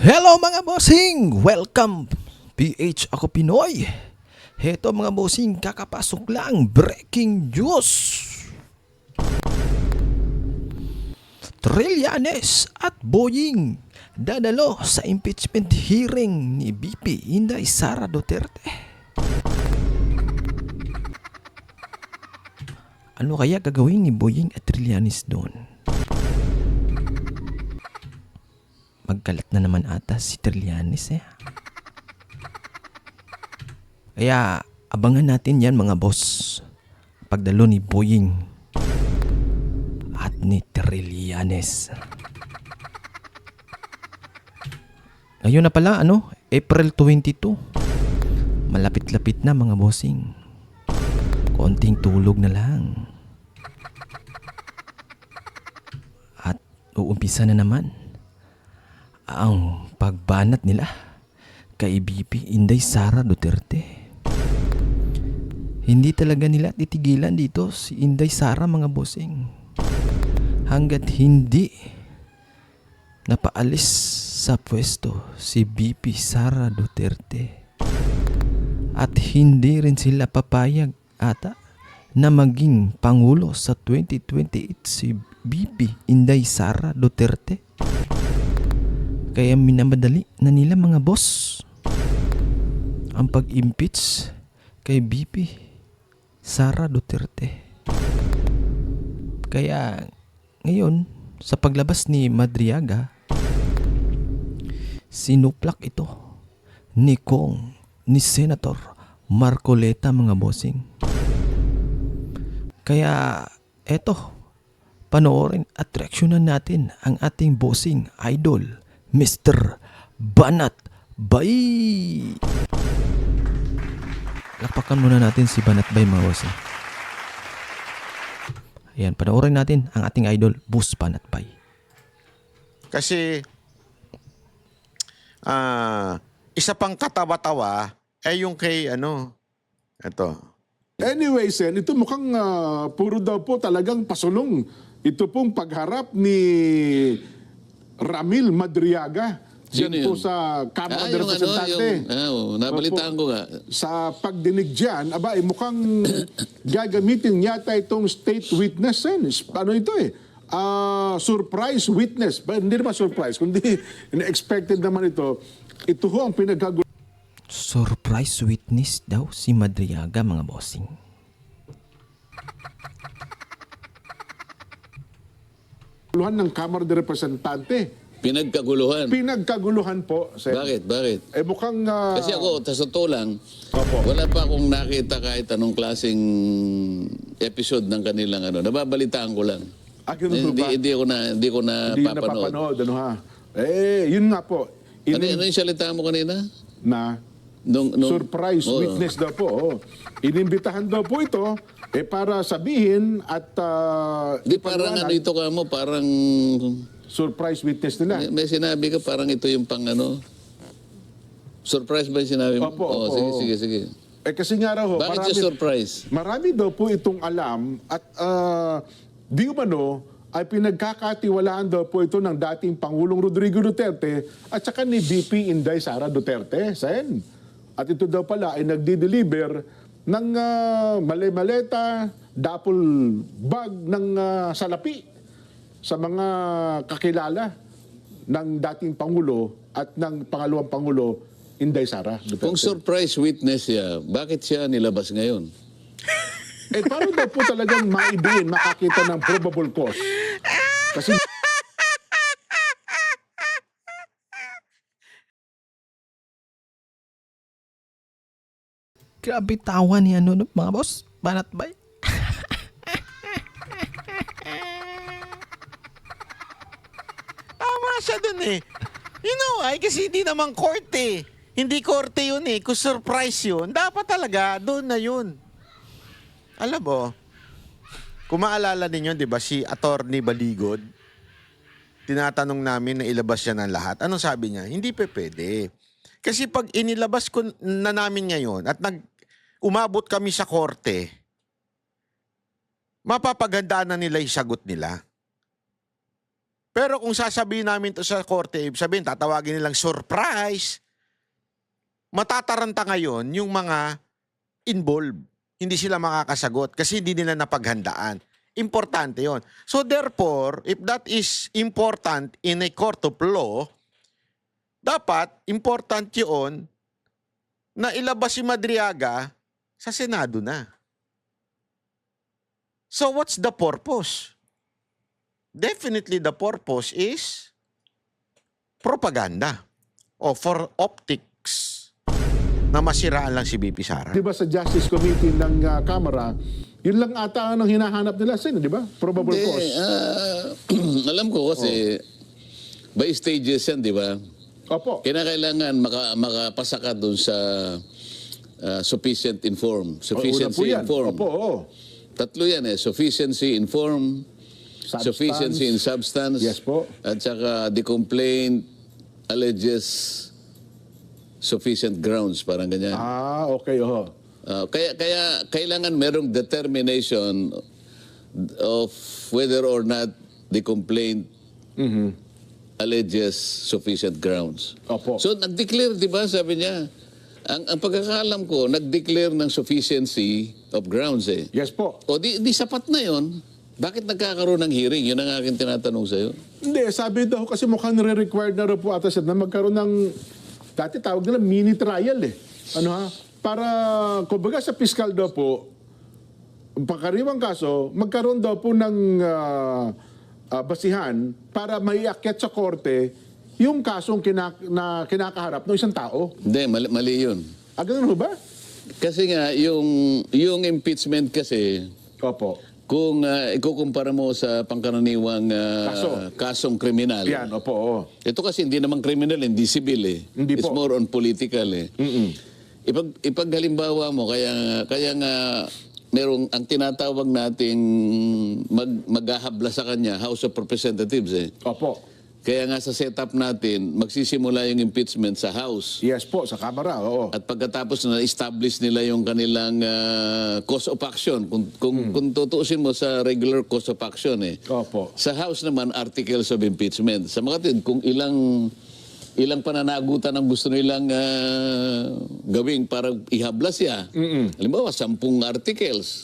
Hello mga bossing! Welcome! PH ako Pinoy. Heto mga bossing, kakapasok lang. Breaking news! Trillanes at Boying dadalo sa impeachment hearing ni BP Inday Sara Duterte. Ano kaya gagawin ni Boying at Trillanes doon? Magkalat na naman ata si Trillanes eh. Kaya abangan natin yan mga boss. Pagdalo ni Boying at ni Trillanes. Ngayon na pala April 22. Malapit-lapit na mga bossing. Konting tulog na lang. At uumpisa na naman ang pagbanat nila kay BP Inday Sara Duterte. Hindi talaga nila titigilan dito si Inday Sara mga bossing. Hanggat hindi napaalis sa pwesto si BP Sara Duterte. At hindi rin sila papayag ata na maging Pangulo sa 2028 si BP Inday Sara Duterte. Kaya minamadali na nila mga boss ang pag-impeach kay BP Sara Duterte. Kaya ngayon sa paglabas ni Madriaga, sinuplak ito ni Senator Marcoleta mga bossing. Kaya eto, panoorin at reaksyonan natin ang ating bossing idol Mr. Banat Bay. Lakpakan muna natin si Banat Bay mga bossing. Ayan, panoorin natin ang ating idol Boss Banat Bay. Kasi isa pang katawa-tawa ay yung kay ito. Anyway, Sen, ito mukhang puro daw po talagang pasulong. Ito pong pagharap ni Ramil Madriaga. Sino Yan po yun? sa Kamara de Representante. Nabalitaan ko nga. Sa pagdinig dyan, mukhang gagamitin yata itong state witness, Sen. Ano ito surprise witness. Hindi naman surprise, kundi expected naman ito. Ito ho ang pinagkaguluhan Surprise witness daw si Madriaga mga bossing. ng Kamara de Representante. Pinagkaguluhan. Pinagkaguluhan po, Sen. Bakit? Mukhang... Kasi ako, sa totoo lang, Opo. wala pa akong nakita kahit anong klaseng episode ng kanilang Nababalitaan ko lang. Ganun ba? Hindi ko na Hindi papanood. napapanood, yun nga po. Ano yung salita mo kanina? Na surprise witness daw po. Inimbitahan daw po ito para sabihin at Di parang ipaliwanag. ito ka mo, parang Surprise witness nila. may sinabi ka parang ito yung pang surprise ba yung sinabi mo? Opo, Oo, opo. sige. Kasi nga raw ho, Bakit yung surprise? marami daw po itong alam at di umano ay pinagkakatiwalaan daw po ito ng dating Pangulong Rodrigo Duterte at saka ni BP Inday Sara Duterte, Sen. At ito daw pala ay nagdi-deliver ng maleta, dapol bag ng salapi sa mga kakilala ng dating Pangulo at ng pangalawang Pangulo, Inday Sara Duterte. Kung surprise witness siya, bakit siya nilabas ngayon? Paano daw po talagang maidiin, makakita ng probable cause? Kasi Grabe tawa ni mga boss. Banat Bay. Tama siya dun eh. Kasi hindi naman korte. Hindi korte yun eh. Kung surprise yun, dapat talaga doon na yun. Alam mo, kung maalala ninyo, di ba, si Attorney Baligod, tinatanong namin na ilabas siya ng lahat. Anong sabi niya? Hindi pwede. Kasi pag inilabas ko na namin ngayon at umabot kami sa korte, mapapagandaan na nila yung sagot nila. Pero kung sasabihin namin to sa korte, sabihin, tatawagin nilang surprise, matataranta ngayon yung mga involved. Hindi sila makakasagot kasi hindi nila napaghandaan. Importante yon. So therefore, if that is important in a court of law, dapat important yun na ilabas si Madriaga sa Senado na. So what's the purpose? Definitely the purpose is propaganda o for optics na masiraan lang si BP Sara. Di ba sa Justice Committee ng Kamara, yun lang ata ang hinahanap nila, di ba? Probable cause. Alam ko kasi by stages yan, di ba? Opo. Kinakailangan makapasa ka doon sa sufficient inform. Una po Sufficiency yan. inform. Opo, oo. Tatlo yan Sufficiency inform, Substance. sufficiency in substance, Yes po. at saka the complaint alleges sufficient grounds, parang ganyan. Okay, oo. Kaya kailangan merong determination of whether or not the complaint alleges sufficient grounds. Opo. So nag-declare, di ba, sabi niya, ang pagkakaalam ko, nag-declare ng sufficiency of grounds Yes po. O di sapat na yon. Bakit nagkakaroon ng hearing? Yun ang aking tinatanong sa'yo. Hindi, sabi daw kasi mukhang nire-required na rin po ata na magkaroon ng, dati tawag nila mini trial para, kumbaga sa fiscal daw po, pagkariwang kaso, magkaroon daw po ng basihan para maiakyat sa korte yung kasong kinakaharap ng isang tao. Hindi, mali yun. Ganun ho ba? Kasi nga, yung impeachment kasi, Opo. kung ikukumpara mo sa pangkaraniwang kasong kriminal, Yan, opo, oo. ito kasi hindi naman kriminal, hindi civil Hindi It's po. more on political Ipaghalimbawa mo, kaya nga merong ang tinatawag nating maghahabla sa kanya, House of Representatives Opo. Kaya nga sa setup natin, magsisimula yung impeachment sa House. Yes po, sa Kamara, oo. At pagkatapos na establish nila yung kanilang course of action, kung tutuusin mo sa regular course of action Opo. Sa House naman, articles of impeachment. Sa mga tid, kung ilang pananagutan ang gusto nilang gawing para ihabla siya. Halimbawa, 10 articles.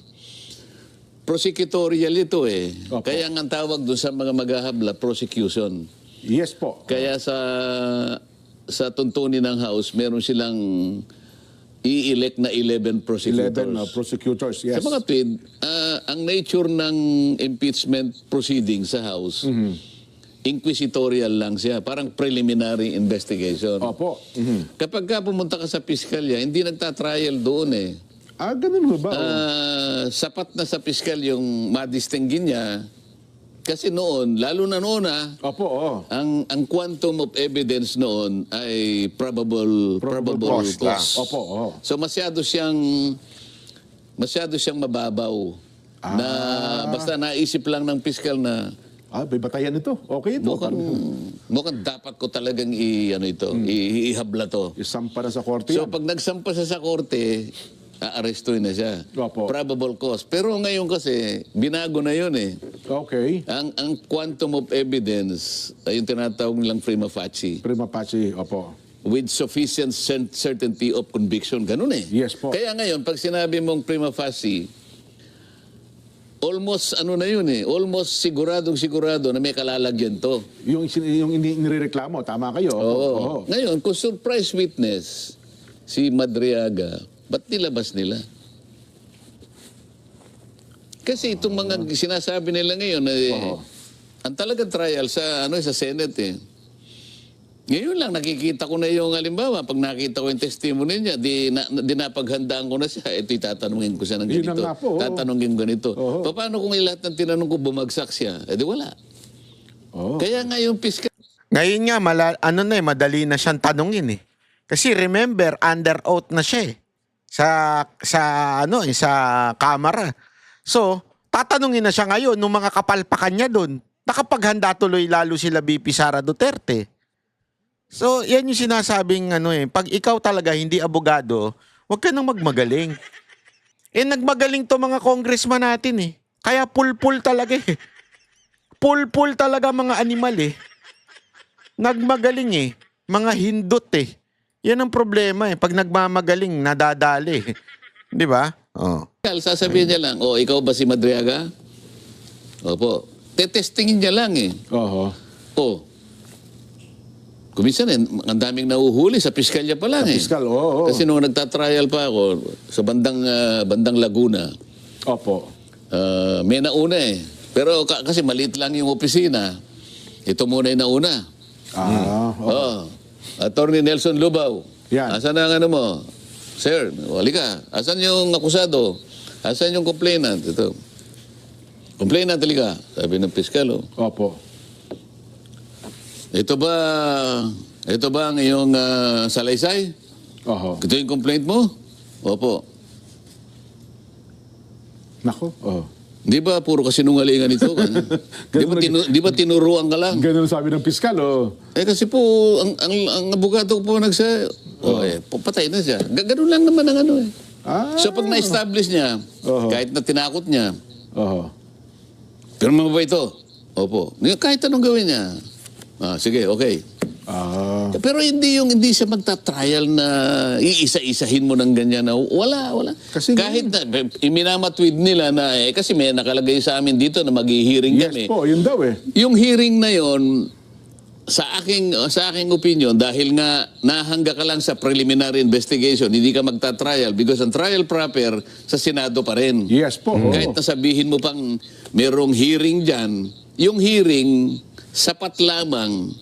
Prosecutorial ito Opo. Kaya ang tawag doon sa mga maghahabla, prosecution. Yes po. Kaya sa tuntunin ng House, meron silang i-elect na 11 prosecutors. 11 prosecutors, yes. Sa mga tweet, ang nature ng impeachment proceeding sa House, inquisitorial lang siya, parang preliminary investigation. Opo. Kapag ka pumunta ka sa piskalya, hindi nagtatrial doon Ganun ho ba? Sapat na sa piskal yung madistinggin niya, kasi noon, lalo na noon Opo, oo. ang quantum of evidence noon ay probable cause lang. cause. Opo, oo. So masyado siyang mababaw na basta naisip lang ng piskal na May batayan ito. Okay ito. mukhang dapat ko talagang ihabla to. Isampa na sa korte So yan. pag nagsampa siya sa korte, aarestuin na siya. Opo. Probable cause. Pero ngayon kasi, binago na yun Okay. Ang quantum of evidence ay yung tinatawag nilang prima facie. Prima facie, opo. With sufficient certainty of conviction. Ganun Yes po. Kaya ngayon, pag sinabi mong prima facie, almost almost sigurado na may kalalagyan to. Yung inireklamo, tama kayo. Opo. Oo. Ngayon, kung surprise witness, si Madriaga, ba't nilabas nila? Kasi itong mga sinasabi nila ngayon, ang talagang trial sa Senate Ngayon lang nakikita ko na yung halimbawa, pag nakita ko yung testimony niya, di napaghandaan ko na siya, ito'y tatanungin ko siya ng Yun ganito. na nga po, oo. Tatanungin ko ganito. Oo. Paano kung lahat ng tinanong ko bumagsak siya? Di wala. Oo. Kaya nga yung piskal, Ngayon nga, madali na siyang tanungin Kasi remember, under oath na siya sa Kamara. So, tatanungin na siya ngayon nung mga kapalpakan niya doon. Nakapaghanda tuloy lalo sila BP Sara Duterte. So, yan yung sinasabing pag ikaw talaga hindi abogado, huwag ka nang magmagaling. Nagmagaling to mga congressman natin Kaya pulpul talaga pulpul talaga mga animal eh. Nagmagaling eh. Mga hindot eh. Yan ang problema eh. Pag nagmamagaling, nadadali. Di ba? Oh. Sasabihin niya lang, ikaw ba si Madriaga? Opo. Tetestingin niya lang eh. Oho. Kuminsan ang daming nahuhuli sa piskalya pa lang Fiskal, oo. Kasi nung nagtatrial pa ako sa bandang Laguna, Opo. may nauna eh. Pero kasi maliit lang yung opisina, ito muna yung nauna. Attorney Nelson Lubao. Yan. Asan ang ano mo? Sir, wali ka. Asan yung akusado? Asan yung complainant? Ito. Complainant, halika. Sabi ng piskal, Opo. Ito ba ang iyong salaysay? Oho. Ito yung complaint mo? Opo. Nako. Oh. Di ba puro kasinungalingan ito? Di ba tinuruan ka lang? Ganun sabi ng piskal, Kasi po, ang abogado po patay na siya. Ganun lang naman ang ano eh. So pag na-establish niya, kahit na tinakot niya, Oho. pero mo ba ito? Opo. Kahit anong gawin niya. Sige, okay. Pero hindi siya magta-trial na iisa-isahin mo ng ganyan na wala. Kasi kahit na iminamatwid nila na kasi may nakalagay sa amin dito na mag-hearing Yes kami. po, yun daw eh. Yung hearing na yon sa aking opinion dahil nga nahangga ka lang sa preliminary investigation, hindi ka magta-trial because ang trial proper sa Senado pa rin. Yes po. Kahit nasabihin mo pang merong hearing dyan, yung hearing sapat lamang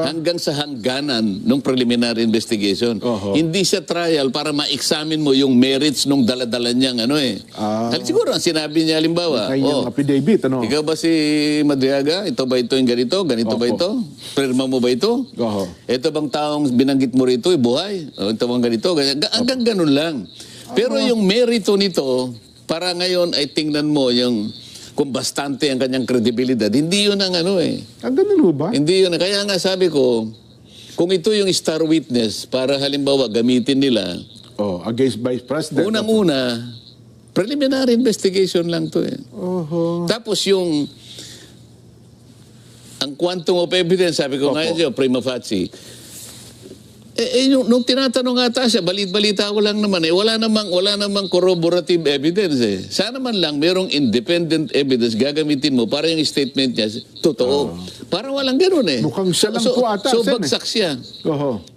hanggang sa hangganan ng preliminary investigation. Hindi siya trial para ma-examine mo yung merits nung daladala niyang ano eh. Siguro ang sinabi niya halimbawa, Kanyang affidavit, ano? ikaw ba si Madriaga? Ito ba ito yung ganito? Ganito ba ito? Pirma mo ba ito? Ito bang taong binanggit mo rito, buhay? Ito bang ganito? Hanggang ganun lang. Pero yung merito nito, para ngayon ay tingnan mo yung kung bastante ang kanyang kredibilidad. Hindi yun ang ano eh. Ganun ba? Hindi yun. Kaya nga sabi ko, kung ito yung star witness para halimbawa gamitin nila, Against Vice President. unang-una, preliminary investigation lang to eh. Tapos ang quantum of evidence, sabi ko ngayon prima facie, nung tinatanong ata siya, balit-balita ko lang naman wala namang corroborative evidence eh. Sana man lang merong independent evidence gagamitin mo para yung statement niya totoo. Para walang ganoon eh. Mukhang siya lang po ata. So bagsak siya.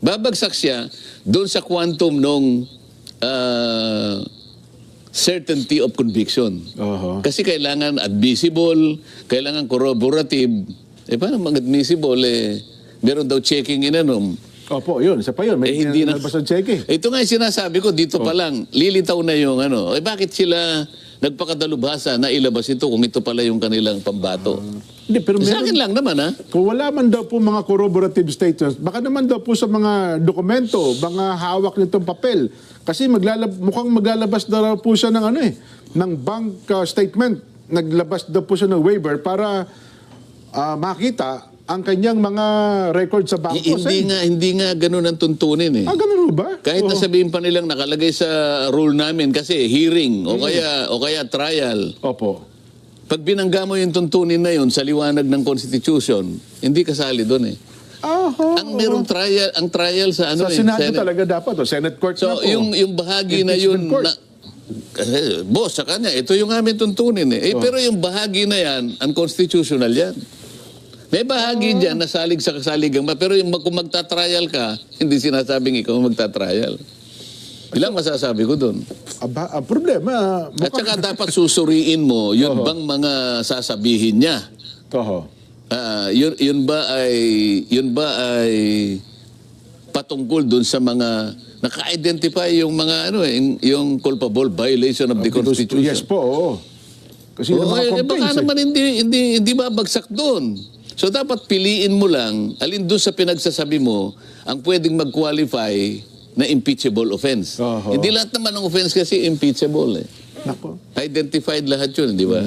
Babagsak siya doon sa quantum nung certainty of conviction. Kasi kailangan admissible, kailangan corroborative. Paano mag-admissible meron daw checking Opo, yun. Isa pa yun. May hindi na nalabas ng cheque. Ito nga yung sinasabi ko, dito pa lang, lilitaw na yung bakit sila nagpakadalubhasa na ilabas ito kung ito pala yung kanilang pambato? Hindi, pero Sa akin lang naman, Kung wala man daw po mga corroborative statements, baka naman daw po sa mga dokumento, mga hawak nitong papel. Kasi mukhang maglalabas daw po siya ng ng bank statement. Naglabas daw po siya ng waiver para makita ang kanyang mga record sa bangko. Hindi nga ganun ang tuntunin eh. Ganun ba? Kahit nasabihin pa nilang nakalagay sa rule namin kasi hearing o kaya trial. Opo. Pag binangga mo yung tuntunin na yun sa liwanag ng Constitution, hindi kasali doon eh. Ang merong trial, ang trial sa Sa Senado talaga dapat, Senate Court na po. So yung bahagi na yun boss, sa kanya, ito yung aming tuntunin eh. Pero yung bahagi na yan, unconstitutional yan. May bahagi dyan na salig sa kasaligang pero kung magta-trial ka, hindi sinasabing ikaw magta-trial. Ilang masasabi ko doon? Ang problema... At saka dapat susuriin mo, yun bang mga sasabihin niya? Yun ba ay patungkol doon sa mga naka-identify yung mga yung culpable violation of the Constitution? Yes po, oo. Kasi baka naman hindi babagsak doon. So dapat piliin mo lang alin doon sa pinagsasabi mo ang pwedeng mag-qualify na impeachable offense. Hindi lahat naman ng offense kasi impeachable eh. Identified lahat yun, di ba?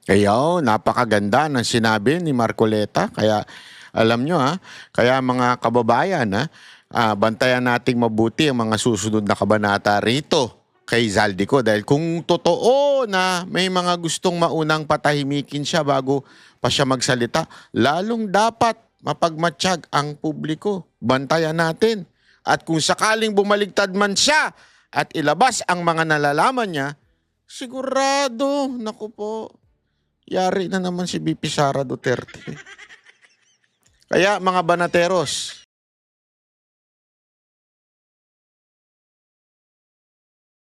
Kaya napakaganda ng sinabi ni Marcoleta. Kaya alam nyo kaya mga kababayan bantayan nating mabuti ang mga susunod na kabanata rito. kay Zaldico dahil kung totoo na may mga gustong maunang patahimikin siya bago pa siya magsalita, lalong dapat mapagmatsyag ang publiko. Bantayan natin. At kung sakaling bumaligtad man siya at ilabas ang mga nalalaman niya, sigurado, naku po, yari na naman si BP Sara Duterte. Kaya mga banateros,